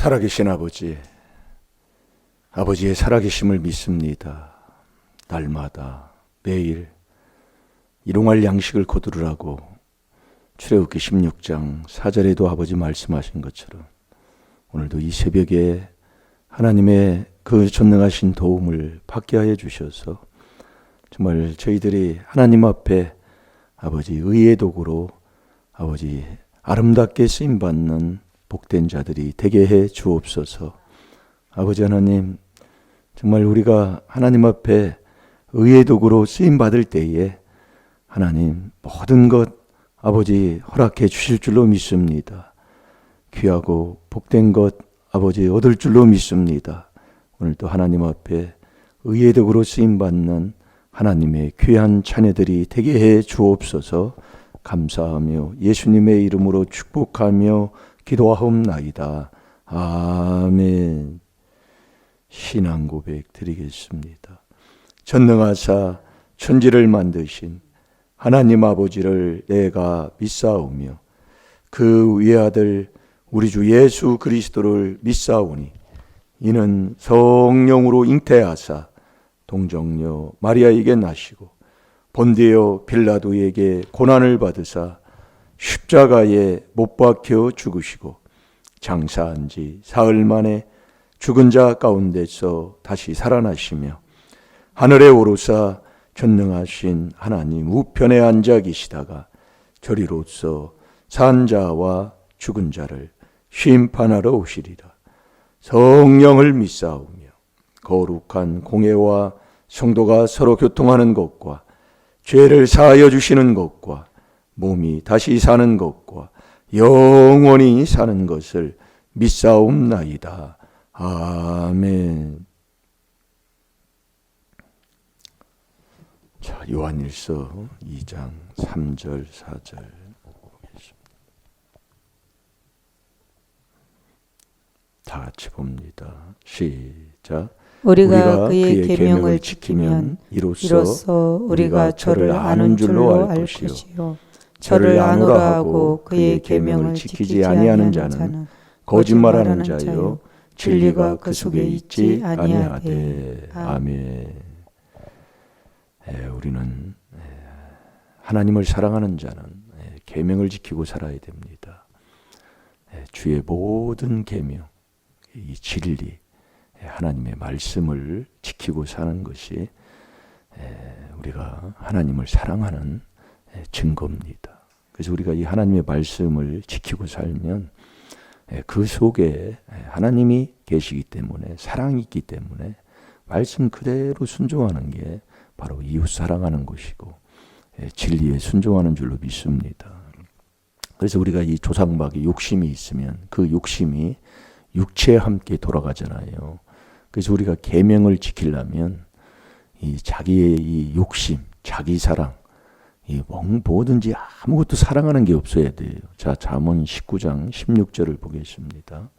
살아계신 아버지, 아버지의 살아계심을 믿습니다. 날마다 매일 일용할 양식을 거두르라고 출애굽기 16장 4절에도 아버지 말씀하신 것처럼 오늘도 이 새벽에 하나님의 그 전능하신 도움을 받게 하여 주셔서 정말 저희들이 하나님 앞에 아버지 의의 도구로 아버지 아름답게 쓰임받는 복된 자들이 되게 해 주옵소서. 아버지 하나님, 정말 우리가 하나님 앞에 의의 도구로 쓰임받을 때에 하나님 모든 것 아버지 허락해 주실 줄로 믿습니다. 귀하고 복된 것 아버지 얻을 줄로 믿습니다. 오늘도 하나님 앞에 의의 도구로 쓰임받는 하나님의 귀한 자녀들이 되게 해 주옵소서. 감사하며 예수님의 이름으로 축복하며 기도하옵나이다. 아멘. 신앙 고백 드리겠습니다. 전능하사 천지를 만드신 하나님 아버지를 내가 믿사오며 그 외아들 우리 주 예수 그리스도를 믿사오니 이는 성령으로 잉태하사 동정녀 마리아에게 나시고 본디오 빌라도에게 고난을 받으사 십자가에 못 박혀 죽으시고 장사한 지 사흘 만에 죽은 자 가운데서 다시 살아나시며 하늘에 오르사 전능하신 하나님 우편에 앉아 계시다가 저리로서 산 자와 죽은 자를 심판하러 오시리라. 성령을 믿사오며 거룩한 공회와 성도가 서로 교통하는 것과 죄를 사하여 주시는 것과 몸이 다시 사는 것과 영원히 사는 것을 믿사옵나이다. 아멘. 자, 요한일서 2장 3절 4절 보겠습니다. 다 같이 봅니다. 시작. 우리가 그의 계명을 지키면 이로써 우리가 저를 아는 줄로 알 것이요 저를 아노라 하고 그의 계명을 지키지 아니하는 자는 거짓말하는 자요 진리가 그 속에 있지 아니하되. 아멘. 우리는 하나님을 사랑하는 자는 계명을 지키고 살아야 됩니다. 주의 모든 계명, 이 진리, 하나님의 말씀을 지키고 사는 것이 우리가 하나님을 사랑하는 증거입니다. 그래서 우리가 이 하나님의 말씀을 지키고 살면 그 속에 하나님이 계시기 때문에 사랑이 있기 때문에 말씀 그대로 순종하는 게 바로 이웃 사랑하는 것이고 진리에 순종하는 줄로 믿습니다. 그래서 우리가 이 조상막에 욕심이 있으면 그 욕심이 육체와 함께 돌아가잖아요. 그래서 우리가 계명을 지키려면 이 자기의 이 욕심, 자기 사랑, 이 뭐든지 아무것도 사랑하는 게 없어야 돼요. 자, 잠언 19장 16절을 보겠습니다.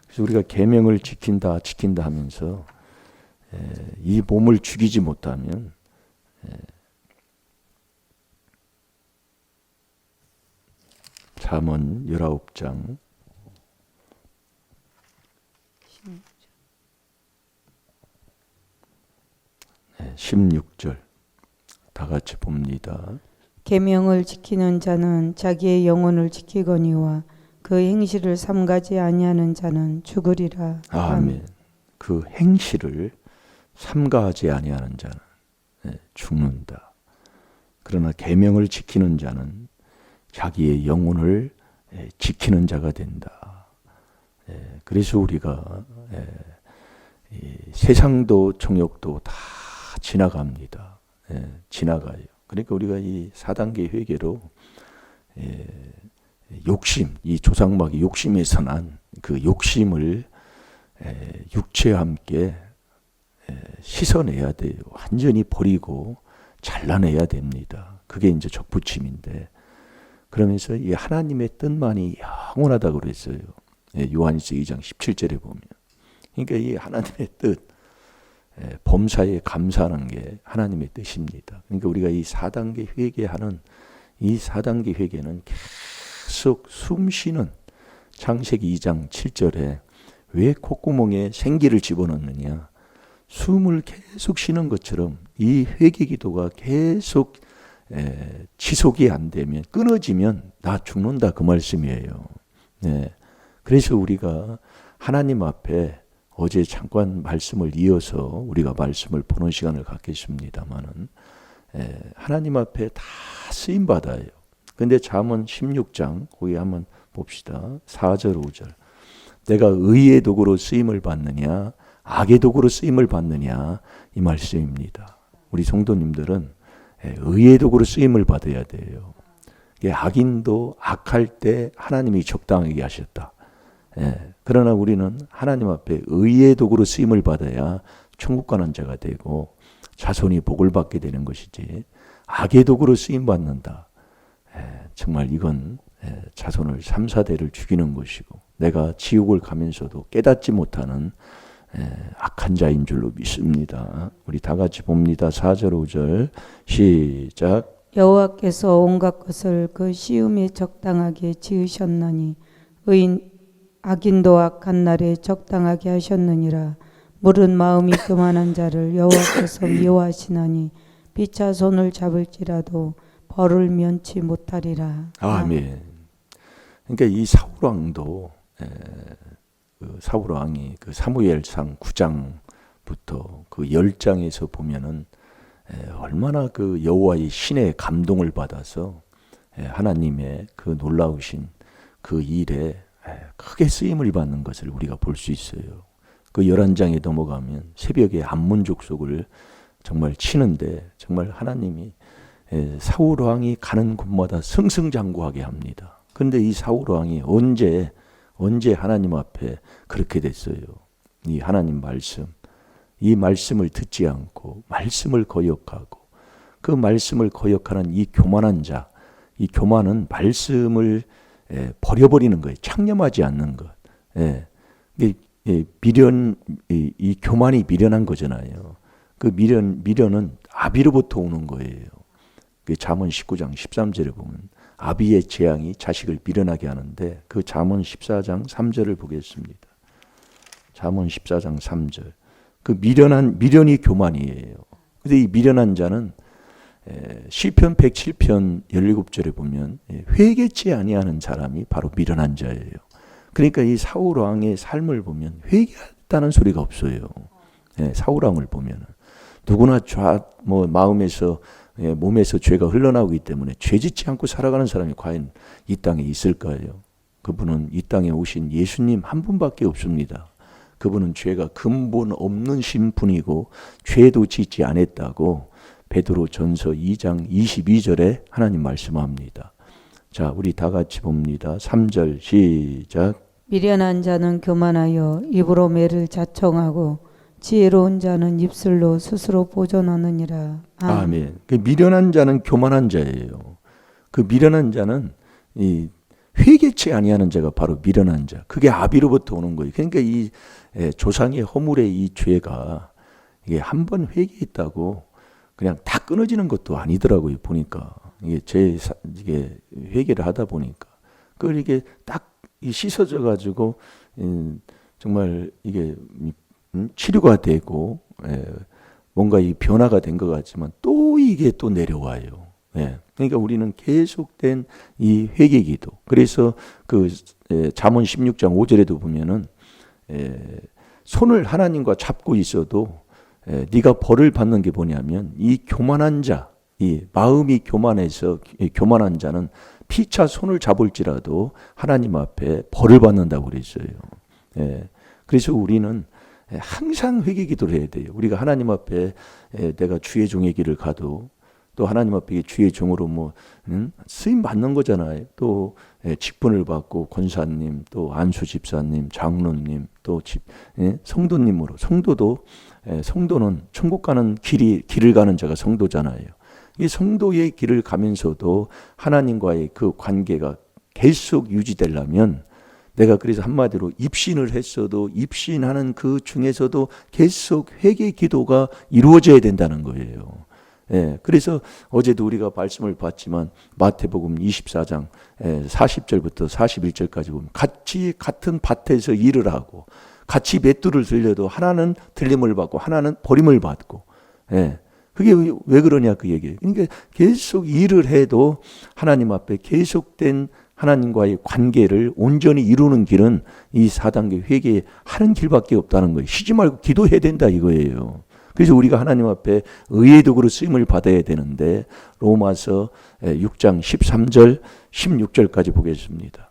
그래서 우리가 계명을 지킨다 하면서 이 몸을 죽이지 못하면 잠언 19장 16절 다 같이 봅니다. 계명을 지키는 자는 자기의 영혼을 지키거니와 그 행실을 삼가지 아니하는 자는 죽으리라. 아멘. 그 행실을 삼가하지 아니하는 자는 죽는다. 그러나 계명을 지키는 자는 자기의 영혼을 지키는 자가 된다. 그래서 우리가 세상도 정욕도 다 지나갑니다. 지나가요. 그러니까 우리가 이 4단계 회개로 욕심, 이 조상막이 욕심에서 난 그 욕심을 육체와 함께 씻어내야 돼요. 완전히 버리고 잘라내야 됩니다. 그게 이제 적부침인데, 그러면서 이 하나님의 뜻만이 영원하다고 그랬어요. 요한일서 2장 17절에 보면. 그러니까 이 하나님의 뜻, 범사에 감사하는 게 하나님의 뜻입니다. 그러니까 우리가 이 4단계 회개하는 이 4단계 회개는 계속 숨쉬는, 창세기 2장 7절에 왜 콧구멍에 생기를 집어넣느냐? 숨을 계속 쉬는 것처럼 이 회개 기도가 계속 지속이 안 되면, 끊어지면 나 죽는다, 그 말씀이에요. 네. 그래서 우리가 하나님 앞에 어제 잠깐 말씀을 이어서 우리가 말씀을 보는 시간을 갖겠습니다마는, 하나님 앞에 다 쓰임 받아요. 근데 잠언 16장 거기 한번 봅시다. 4절 5절. 내가 의의 도구로 쓰임을 받느냐 악의 도구로 쓰임을 받느냐, 이 말씀입니다. 우리 성도님들은 의의 도구로 쓰임을 받아야 돼요. 악인도 악할 때 하나님이 적당하게 하셨다. 그러나 우리는 하나님 앞에 의의 도구로 쓰임을 받아야 천국 가는 자가 되고 자손이 복을 받게 되는 것이지, 악의 도구로 쓰임 받는다, 정말 이건 자손을 3, 4대를 죽이는 것이고 내가 지옥을 가면서도 깨닫지 못하는 악한 자인 줄로 믿습니다. 우리 다 같이 봅니다. 4절 5절 시작. 여호와께서 온갖 것을 그 시음에 적당하게 지으셨나니 악인도 악한 날에 적당하게 하셨느니라. 물은 마음이 교만한 자를 여호와께서 미워하시나니 피차 손을 잡을지라도 벌을 면치 못하리라. 아멘. 그러니까 이 사울 왕도 사울 왕이 그 사무엘상 9장부터 그 10장에서 보면은 얼마나 그 여호와의 신의 감동을 받아서 하나님의 그 놀라우신 그 일에 크게 쓰임을 받는 것을 우리가 볼 수 있어요. 그 11장에 넘어가면 새벽에 암몬 족속을 정말 치는데 정말 하나님이 사울 왕이 가는 곳마다 승승장구하게 합니다. 그런데 이 사울 왕이 언제 하나님 앞에 그렇게 됐어요. 이 하나님 말씀, 이 말씀을 듣지 않고 말씀을 거역하고, 그 말씀을 거역하는 이 교만한 자, 이 교만은 말씀을 버려버리는 거예요. 창념하지 않는 것. 이 교만이 미련한 거잖아요. 그 미련은 아비로부터 오는 거예요. 그 잠언 19장 13절에 보면 아비의 재앙이 자식을 미련하게 하는데, 그 잠언 14장 3절을 보겠습니다. 잠언 14장 3절. 그 미련이 교만이에요. 근데 이 미련한 자는 시편 107편 17절에 보면 회개치 아니하는 사람이 바로 미련한 자예요. 그러니까 이 사울 왕의 삶을 보면 회개했다는 소리가 없어요. 사울 왕을 보면은 누구나 마음에서 몸에서 죄가 흘러나오기 때문에 죄짓지 않고 살아가는 사람이 과연 이 땅에 있을까요? 그분은 이 땅에 오신 예수님 한 분밖에 없습니다. 그분은 죄가 근본 없는 신분이고 죄도 짓지 않았다고 베드로 전서 2장 22절에 하나님 말씀합니다. 자, 우리 다 같이 봅니다. 3절 시작. 미련한 자는 교만하여 입으로 매를 자청하고 지혜로운 자는 입술로 스스로 보존하느니라. 아멘. 그 미련한 자는 교만한 자예요. 그 미련한 자는 이 회개치 아니하는 자가 바로 미련한 자. 그게 아비로부터 오는 거예요. 그러니까 이 조상의 허물의 이 죄가 이게 한 번 회개했다고 그냥 다 끊어지는 것도 아니더라고요. 보니까 이게 회개를 하다 보니까 그걸 이게 딱 씻어져 가지고 정말 이게 치료가 되고 뭔가 이 변화가 된 것 같지만 또 이게 또 내려와요. 그러니까 우리는 계속된 이 회개기도. 그래서 그 잠언 16장 5절에도 보면은 손을 하나님과 잡고 있어도 네가 벌을 받는 게 뭐냐면 이 교만한 자, 이 마음이 교만해서 교만한 자는 피차 손을 잡을지라도 하나님 앞에 벌을 받는다고 그랬어요. 그래서 우리는 항상 회개기도를 해야 돼요. 우리가 하나님 앞에 내가 주의 종의 길을 가도 또 하나님 앞에 주의 종으로 쓰임 받는 거잖아요. 또 직분을 받고 권사님, 또 안수 집사님, 장로님, 또 성도님으로, 성도는 천국 가는 길을 가는 자가 성도잖아요. 이 성도의 길을 가면서도 하나님과의 그 관계가 계속 유지되려면, 내가 그래서 한마디로 입신을 했어도 입신하는 그 중에서도 계속 회개 기도가 이루어져야 된다는 거예요. 그래서 어제도 우리가 말씀을 봤지만 마태복음 24장 40절부터 41절까지 보면 같은 밭에서 일을 하고 같이 맷돌을 들려도 하나는 들림을 받고 하나는 버림을 받고. 예. 그게 왜 그러냐 그 얘기예요. 그러니까 계속 일을 해도 하나님 앞에 계속된 하나님과의 관계를 온전히 이루는 길은 이 4단계 회개하는 길밖에 없다는 거예요. 쉬지 말고 기도해야 된다 이거예요. 그래서 우리가 하나님 앞에 의의 도구로 쓰임을 받아야 되는데 로마서 6장 13절 16절까지 보겠습니다.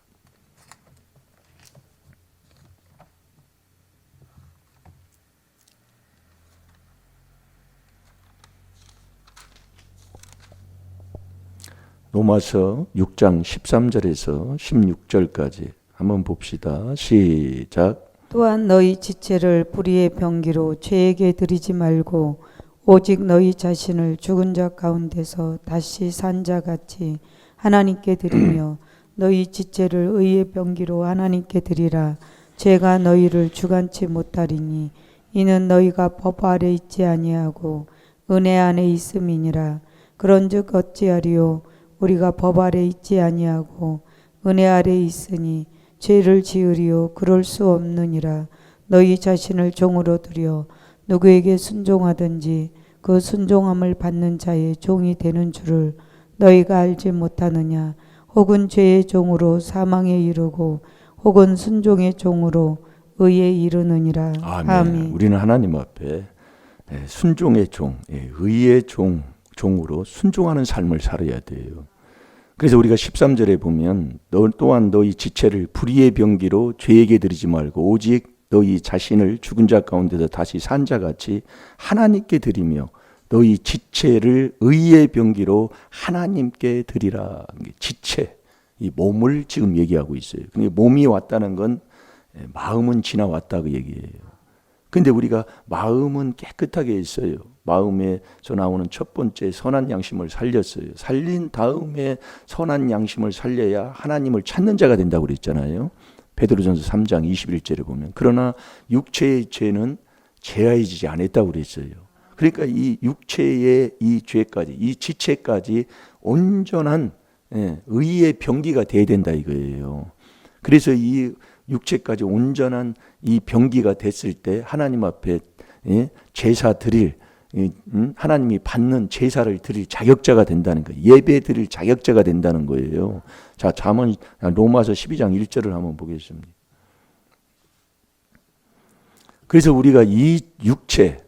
로마서 6장 13절에서 16절까지 한번 봅시다. 시작. 또한 너희 지체를 불의의 병기로 죄에게 드리지 말고 오직 너희 자신을 죽은 자 가운데서 다시 산 자 같이 하나님께 드리며 너희 지체를 의의 병기로 하나님께 드리라. 죄가 너희를 주관치 못하리니 이는 너희가 법 아래 있지 아니하고 은혜 안에 있음이니라. 그런즉 어찌하리요? 우리가 법 아래 있지 아니하고 은혜 아래 있으니 죄를 지으리요? 그럴 수 없느니라. 너희 자신을 종으로 두려 누구에게 순종하든지 그 순종함을 받는 자의 종이 되는 줄을 너희가 알지 못하느냐? 혹은 죄의 종으로 사망에 이르고 혹은 순종의 종으로 의에 이르느니라. 아멘. 우리는 하나님 앞에 순종의 종, 의의 종으로 순종하는 삶을 살아야 돼요. 그래서 우리가 13절에 보면 너 또한 너희 지체를 불의의 병기로 죄에게 드리지 말고 오직 너희 자신을 죽은 자 가운데서 다시 산 자 같이 하나님께 드리며 너희 지체를 의의 병기로 하나님께 드리라. 지체, 이 몸을 지금 얘기하고 있어요. 그러니까 몸이 왔다는 건 마음은 지나왔다 그 얘기예요. 근데 우리가 마음은 깨끗하게 했어요. 마음에서 나오는 첫 번째 선한 양심을 살렸어요. 살린 다음에 선한 양심을 살려야 하나님을 찾는 자가 된다고 그랬잖아요. 베드로전서 3장 21절에 보면. 그러나 육체의 죄는 제하여지지 않았다고 그랬어요. 그러니까 이 육체의 이 죄까지, 이 지체까지 온전한 의의 병기가 돼야 된다 이거예요. 그래서 이 육체까지 온전한 이 병기가 됐을 때 하나님 앞에 제사 드릴 하나님이 받는 제사를 드릴 자격자가 된다는 거예요. 예배 드릴 자격자가 된다는 거예요. 자, 잠언 로마서 12장 1절을 한번 보겠습니다. 그래서 우리가 이 육체,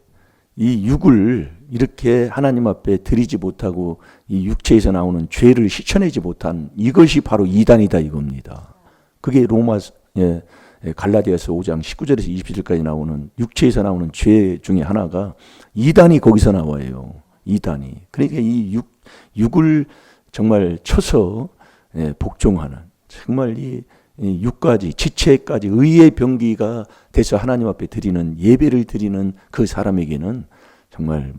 이 육을 이렇게 하나님 앞에 드리지 못하고 이 육체에서 나오는 죄를 씻어내지 못한 이것이 바로 이단이다 이겁니다. 그게 갈라디아서 5장 19절에서 20절까지 나오는 육체에서 나오는 죄 중에 하나가 이단이 거기서 나와요. 이단이. 그러니까 이 육을 정말 쳐서 복종하는 정말 이 육까지 지체까지 의의 병기가 돼서 하나님 앞에 드리는 예배를 드리는 그 사람에게는 정말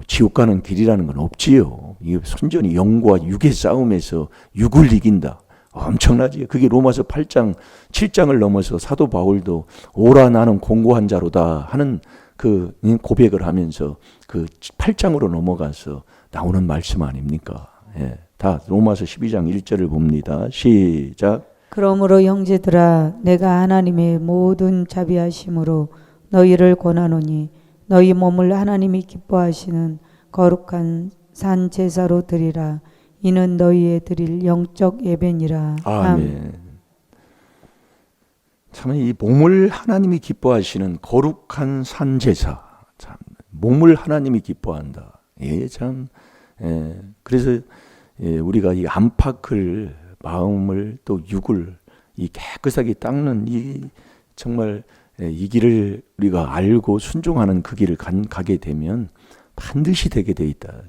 지옥 가는 길이라는 건 없지요. 이게 순전히 영과 육의 싸움에서 육을 이긴다. 엄청나지. 그게 로마서 8장, 7장을 넘어서 사도 바울도 오라 나는 공고한 자로다 하는 그 고백을 하면서 그 8장으로 넘어가서 나오는 말씀 아닙니까? 다 로마서 12장 1절을 봅니다. 시작. 그러므로 형제들아 내가 하나님의 모든 자비하심으로 너희를 권하노니 너희 몸을 하나님이 기뻐하시는 거룩한 산 제사로 드리라. 이는 너희의 드릴 영적 예배니라. 아멘. 참 이 몸을 하나님이 기뻐하시는 거룩한 산 제사. 참 몸을 하나님이 기뻐한다. 그래서 우리가 이 안팎을 마음을 또 육을 이 깨끗하게 닦는 이 정말 이 길을 우리가 알고 순종하는 그 길을 가게 되면 반드시 되게 돼 있다.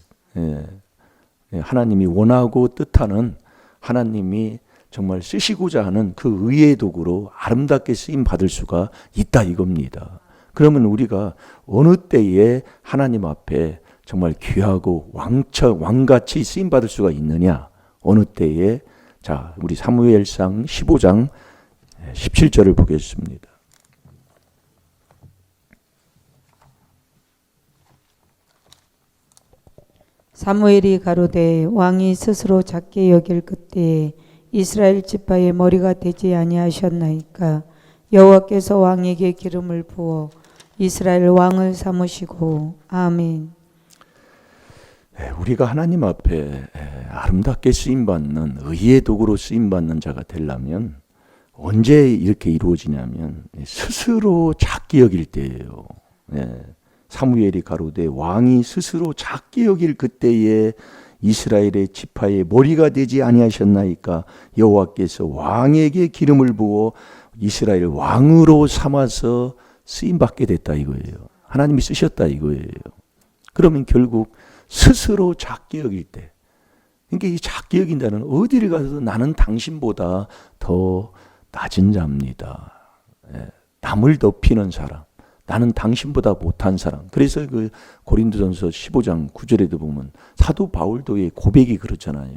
하나님이 원하고 뜻하는 하나님이 정말 쓰시고자 하는 그 의의 도구로 아름답게 쓰임 받을 수가 있다 이겁니다. 그러면 우리가 어느 때에 하나님 앞에 정말 귀하고 왕같이 쓰임 받을 수가 있느냐? 어느 때에? 자, 우리 사무엘상 15장 17절을 보겠습니다. 사무엘이 가로되 왕이 스스로 작게 여길 그때에 이스라엘 지파의 머리가 되지 아니하셨나이까? 여호와께서 왕에게 기름을 부어 이스라엘 왕을 삼으시고. 아멘. 우리가 하나님 앞에 아름답게 쓰임받는 의의 도구로 쓰임받는 자가 되려면 언제 이렇게 이루어지냐면 스스로 작게 여길 때예요. 사무엘이 가로되 왕이 스스로 작게 여길 그때에 이스라엘의 지파의 머리가 되지 아니하셨나이까. 여호와께서 왕에게 기름을 부어 이스라엘 왕으로 삼아서 쓰임받게 됐다 이거예요. 하나님이 쓰셨다 이거예요. 그러면 결국 스스로 작게 여길 때, 그러니까 이 작게 여긴다는 어디를 가서 나는 당신보다 더 낮은 자입니다. 남을 덮이는 사람, 나는 당신보다 못한 사람. 그래서 그 고린도전서 15장 9절에도 보면 사도 바울도의 고백이 그렇잖아요.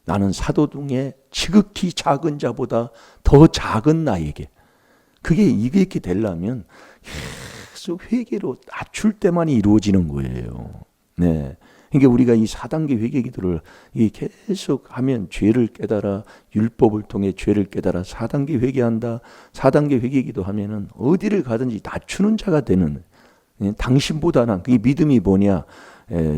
나는 사도 중에 지극히 작은 자보다 더 작은 나에게. 그게 이렇게 되려면 계속 회개로 낮출 때만 이루어지는 거예요. 네. 그러니까 우리가 이 4단계 회개 기도를 계속 하면 죄를 깨달아, 율법을 통해 죄를 깨달아 4단계 회개한다. 4단계 회개 기도하면은 어디를 가든지 낮추는 자가 되는, 당신보다는, 그게 믿음이 뭐냐?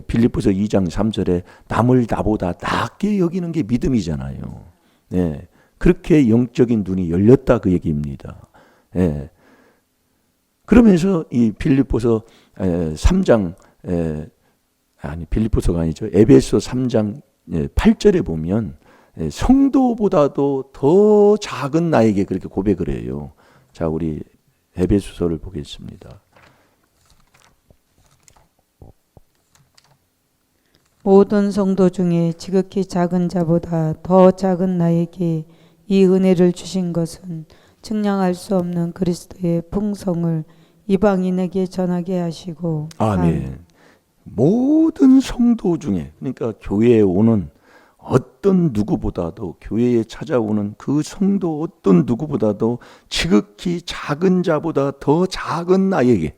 빌립보서 2장 3절에 남을 나보다 낮게 여기는 게 믿음이잖아요. 네. 그렇게 영적인 눈이 열렸다 그 얘기입니다. 그러면서 이 빌립보서 3장 빌립보서가 아니죠. 에베소 3장 8절에 보면 성도보다도 더 작은 나에게 그렇게 고백을 해요. 자, 우리 에베소서를 보겠습니다. 모든 성도 중에 지극히 작은 자보다 더 작은 나에게 이 은혜를 주신 것은 측량할 수 없는 그리스도의 풍성을 이방인에게 전하게 하시고. 아멘. 모든 성도 중에, 그러니까 교회에 오는 어떤 누구보다도, 교회에 찾아오는 그 성도 어떤 누구보다도 지극히 작은 자보다 더 작은 나에게,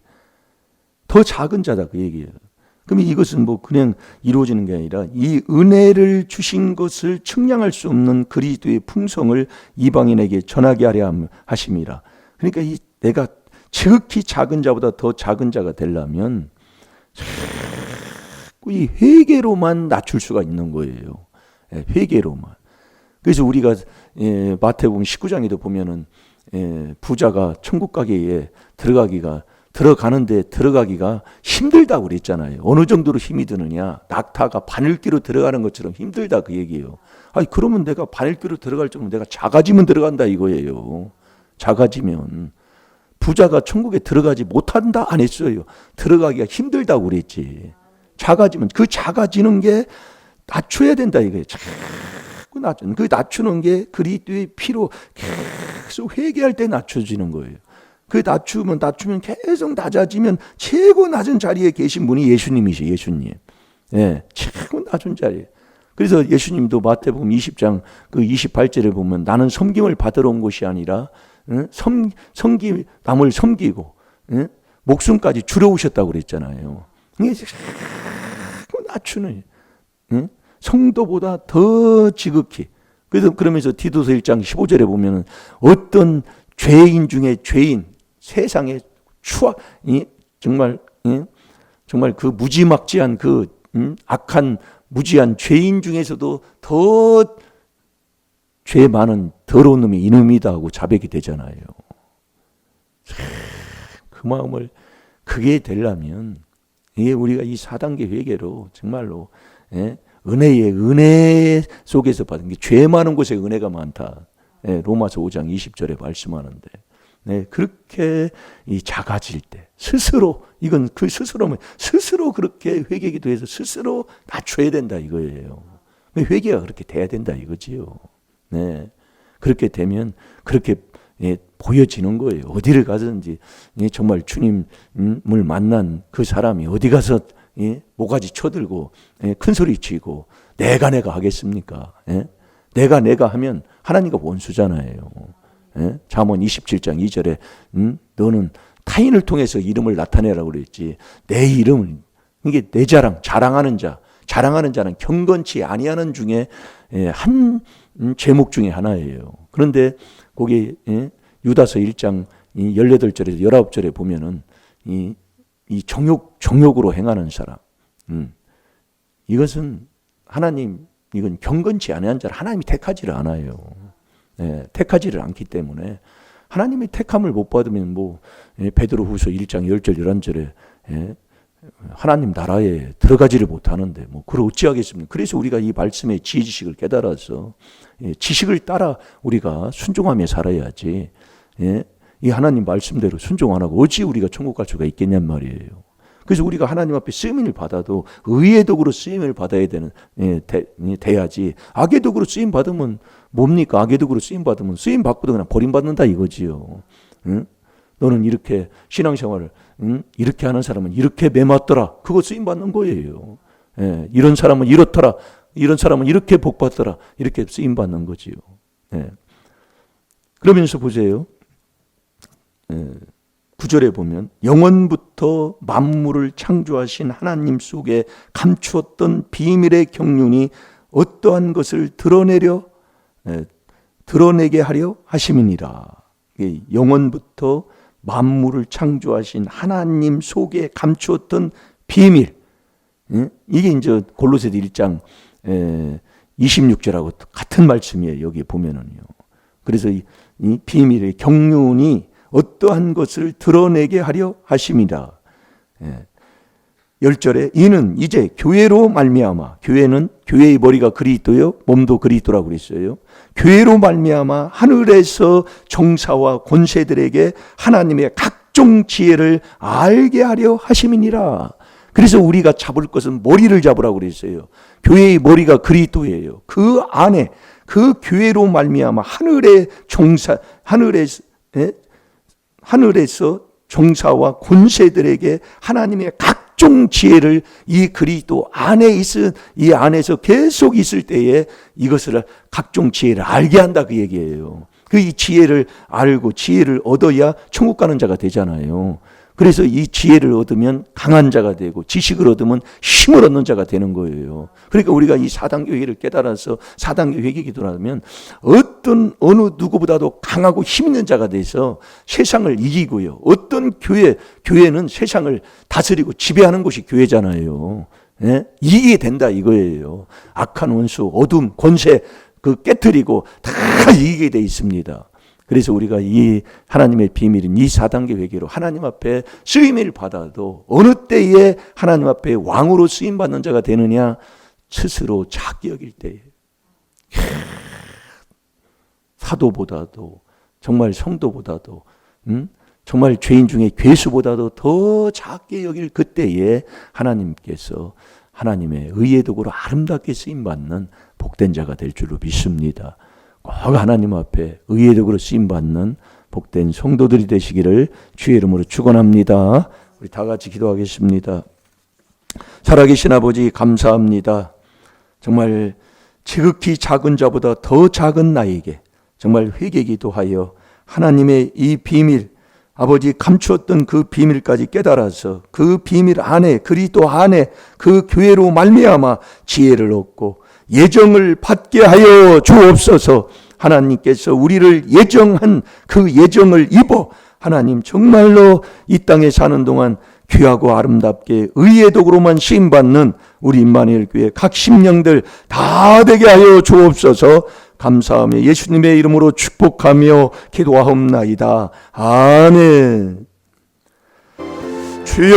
더 작은 자다 그 얘기예요. 그럼 이것은 뭐 그냥 이루어지는 게 아니라 이 은혜를 주신 것을 측량할 수 없는 그리스도의 풍성을 이방인에게 전하게 하려 하심이라. 그러니까 이 내가 지극히 작은 자보다 더 작은 자가 되려면 이 회개로만 낮출 수가 있는 거예요. 회개로만. 그래서 우리가 마태복음 19장에도 보면은 부자가 천국 가게에 들어가는데 들어가기가 힘들다고 그랬잖아요. 어느 정도로 힘이 드느냐? 낙타가 바늘귀로 들어가는 것처럼 힘들다 그 얘기예요. 아니 그러면 내가 바늘귀로 들어갈 정도면 내가 작아지면 들어간다 이거예요. 작아지면. 부자가 천국에 들어가지 못한다 안 했어요. 들어가기가 힘들다고 그랬지. 작아지면 그 작아지는 게 낮춰야 된다 이거예요. 자꾸 낮추는, 그 낮추는 게 그리스도의 피로 계속 회개할 때 낮춰지는 거예요. 그 낮추면 계속 낮아지면 최고 낮은 자리에 계신 분이 예수님이시. 예수님. 최고 낮은 자리에. 그래서 예수님도 마태복음 20장 그 28절에 보면 나는 섬김을 받으러 온 것이 아니라 남을 섬기고 목숨까지 주러 오셨다고 그랬잖아요. 이게 자꾸 낮추는, 성도보다 더 지극히. 그러면서 디도서 1장 15절에 보면 어떤 죄인 중에 죄인, 세상의 정말 그 무지막지한 그 악한 무지한 죄인 중에서도 더 죄 많은 더러운 놈이 이놈이다 하고 자백이 되잖아요. 그 마음을 그게 되려면 이게 우리가 이 4단계 회개로 정말로 은혜 속에서 받은 게 죄 많은 곳에 은혜가 많다. 로마서 5장 20절에 말씀하는데 그렇게 이 작아질 때 스스로 이건 그 스스로 그렇게 회개기도해서 스스로 낮춰야 된다 이거예요. 회개가 그렇게 돼야 된다 이거지요. 그렇게 되면 그렇게 보여지는 거예요. 어디를 가든지 정말 주님을 만난 그 사람이 어디 가서 모가지 쳐들고 큰 소리 치고 내가 하겠습니까? 내가 하면 하나님과 원수잖아요. 잠언 27장 2절에 너는 타인을 통해서 이름을 나타내라고 그랬지 내 이름을, 이게 내 자랑하는 자는 경건치 아니하는 중에 한 제목 중에 하나예요. 그런데 거기 유다서 1장 18절에서 19절에 보면은 이 정욕으로 행하는 사람, 이것은 하나님, 이건 경건치 아니한 자를 하나님이 택하지를 않아요. 택하지를 않기 때문에 하나님이 택함을 못 받으면 베드로후서 1장 10절 11절에 하나님 나라에 들어가지를 못하는데 그걸 어찌하겠습니까? 그래서 우리가 이 말씀의 지식을 깨달아서 지식을 따라 우리가 순종하며 살아야지, 이 하나님 말씀대로 순종 안 하고 어찌 우리가 천국 갈 수가 있겠냔 말이에요. 그래서 우리가 하나님 앞에 쓰임을 받아도 의의 도구로 쓰임을 받아야 돼야지. 악의 도구로 쓰임 받으면 뭡니까? 악의 도구로 쓰임 받으면 쓰임 받고도 그냥 버림받는다 이거지요. 너는 이렇게 신앙생활을 이렇게 하는 사람은 이렇게 매맞더라. 그거 쓰임 받는 거예요. 이런 사람은 이렇더라. 이런 사람은 이렇게 복받더라. 이렇게 쓰임 받는 거지요. 그러면서 보세요. 9절에 보면 영원부터 만물을 창조하신 하나님 속에 감추었던 비밀의 경륜이 어떠한 것을 드러내게 하려 하심이니라. 영원부터 만물을 창조하신 하나님 속에 감추었던 비밀, 이게 이제 골로새서 1장 26절하고 같은 말씀이에요. 여기 보면은요. 그래서 이 비밀의 경륜이 어떠한 것을 드러내게 하려 하심이라. 10절에 이는 이제 교회로 말미암아, 교회는 교회의 머리가 그리스도요, 몸도 그리스도라고 그랬어요. 교회로 말미암아 하늘에서 정사와 권세들에게 하나님의 각종 지혜를 알게 하려 하심이니라. 그래서 우리가 잡을 것은 머리를 잡으라고 그랬어요. 교회의 머리가 그리스도예요. 그 안에 그 교회로 말미암아 하늘에서 정사와 권세들에게 하나님의 각종 지혜를 이 그리스도 안에 이 안에서 계속 있을 때에 이것을 각종 지혜를 알게 한다 그 얘기예요. 그 이 지혜를 알고 지혜를 얻어야 천국 가는 자가 되잖아요. 그래서 이 지혜를 얻으면 강한 자가 되고 지식을 얻으면 힘을 얻는 자가 되는 거예요. 그러니까 우리가 이 4단계 회개를 깨달아서 4단계 회개 기도를 하면 어느 누구보다도 강하고 힘 있는 자가 돼서 세상을 이기고요. 어떤 교회는 세상을 다스리고 지배하는 곳이 교회잖아요. 이기게 된다 이거예요. 악한 원수, 어둠, 권세 깨트리고 다 이기게 돼 있습니다. 그래서 우리가 이 하나님의 비밀인 이 4단계 회개로 하나님 앞에 쓰임을 받아도 어느 때에 하나님 앞에 왕으로 쓰임받는 자가 되느냐? 스스로 작게 여길 때에. 사도보다도 정말 성도보다도 정말 죄인 중에 괴수보다도 더 작게 여길 그때에 하나님께서 하나님의 의의 도구로 아름답게 쓰임받는 복된 자가 될 줄로 믿습니다. 꼭 하나님 앞에 의의 도구로 쓰임받는 복된 성도들이 되시기를 주의 이름으로 축원합니다. 우리 다 같이 기도하겠습니다. 살아계신 아버지 감사합니다. 정말 지극히 작은 자보다 더 작은 나에게 정말 회개기도하여 하나님의 이 비밀, 아버지 감추었던 그 비밀까지 깨달아서 그 비밀 안에 그리스도 안에 그 교회로 말미암아 지혜를 얻고 예정을 받게 하여 주옵소서. 하나님께서 우리를 예정한 그 예정을 입어 하나님 정말로 이 땅에 사는 동안 귀하고 아름답게 의의 도구로만 쓰임받는 우리 임마누엘 교회 각 심령들 다 되게 하여 주옵소서. 감사하며 예수님의 이름으로 축복하며 기도하옵나이다. 아멘. 주여